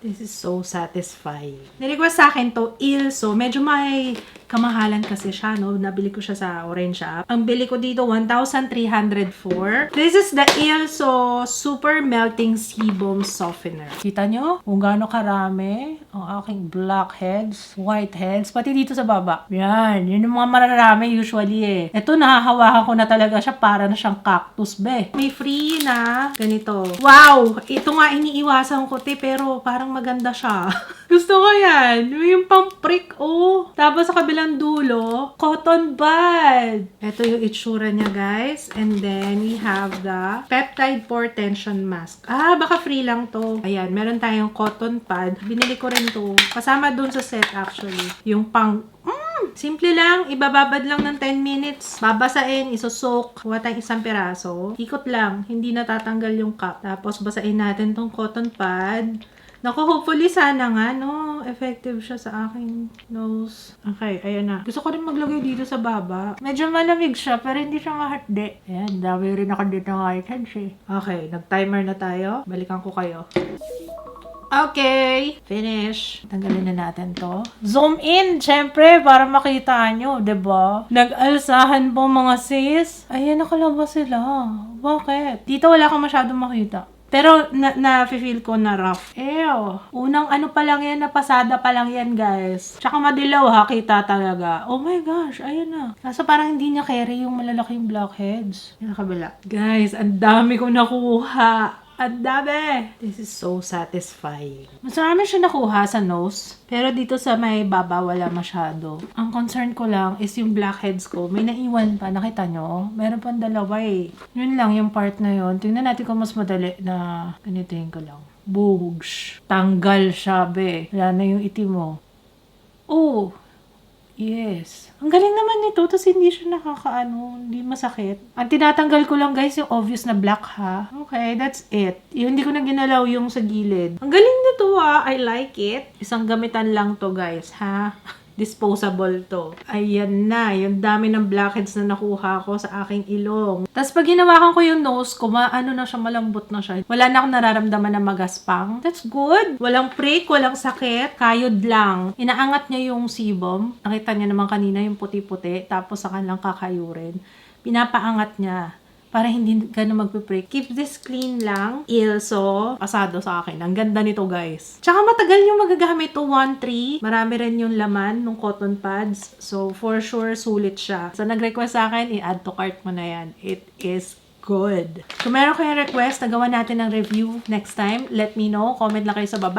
This is so satisfying. Nirequest sa akin to Ilso. Medyo may kamahalan kasi siya, no? Nabili ko siya sa Orange App. Ang bili ko dito, 1,304. This is the Ilso Super Melting Sebum Softener. Kita nyo? Kung gaano karami ang aking blackheads, whiteheads, pati dito sa baba. Yan. Yun yung mga mararami usually eh. Ito, nahahawakan ko na talaga siya para na siyang cactus, be. May free na ganito. Wow! Ito nga iniiwasan ko, pero parang maganda siya. Gusto ko yan. Yung pang prick, oh. Tapos sa kabilang dulo, cotton bud. Ito yung itsura niya, guys. And then, we have the peptide pore tension mask. Ah, baka free lang to. Ayan, meron tayong cotton pad. Binili ko rin to. Kasama dun sa set, actually. Yung pang simple lang, ibababad lang ng 10 minutes. Babasain, isosoak. Kuha tayong isang piraso. Ikot lang, hindi natatanggal yung cup. Tapos basain natin tong cotton pad. Naku, hopefully sana nga, no? Effective siya sa aking nose. Okay, ayan na. Gusto ko rin maglagay dito sa baba. Medyo malamig siya, pero hindi siya mahardde. Ayan, dami rin ako dito ng whiteheads eh. Okay, nag-timer na tayo. Balikan ko kayo. Okay, finish. Tanggalin na natin to. Zoom in, syempre, para makita nyo, ba? Diba? Nag-alsahan po mga sis. Ayan, nakalabas sila. Bakit? Dito wala kang masyadong makita. Pero na-feel ko na rough. Ew. Unang ano pa lang yan, napasada pa lang yan, guys. Tsaka madilaw ha, kita talaga. Oh my gosh, ayan na. Kaso parang hindi niya carry yung malalaking blackheads. Yan kabila. Guys, ang dami ko nakuha. Ang dami! This is so satisfying. Mas marami siya nakuha sa nose. Pero dito sa may baba, wala masyado. Ang concern ko lang is yung blackheads ko. May naiwan pa. Nakita nyo? Meron pang dalawa eh. Yun lang yung part na yun. Tingnan natin kung mas madali na ganitoin ko lang. Bugs. Tanggal siya, be. Wala na yung itim mo. Oh! Yes. Ang galing naman nito, tapos hindi siya hindi masakit. Ang tinatanggal ko lang guys, yung obvious na black ha. Okay, that's it. Yung hindi ko na ginalaw yung sa gilid. Ang galing nito ha, I like it. Isang gamitan lang to guys ha. Disposable to. Ayan na, yung dami ng blackheads na nakuha ko sa aking ilong. Tapos pag hinawakan ko yung nose ko, ano na siya, malambot na siya. Wala na akong nararamdaman na magaspang. That's good. Walang prick, walang sakit. Kayod lang. Inaangat niya yung sebum. Nakita niya naman kanina yung puti-puti. Tapos sa kanilang kakayurin. Pinapaangat niya para hindi gano'n magpiprick. Keep this clean lang. Ilso. Pasado sa akin. Ang ganda nito, guys. Tsaka matagal yung magagamit to 1-3. Marami rin yung laman ng cotton pads. So, for sure, sulit siya. So, nag-request sa akin, i-add to cart mo na yan. It is good. Kung meron kayong request, nagawa natin ng review next time, let me know. Comment lang kayo sa baba.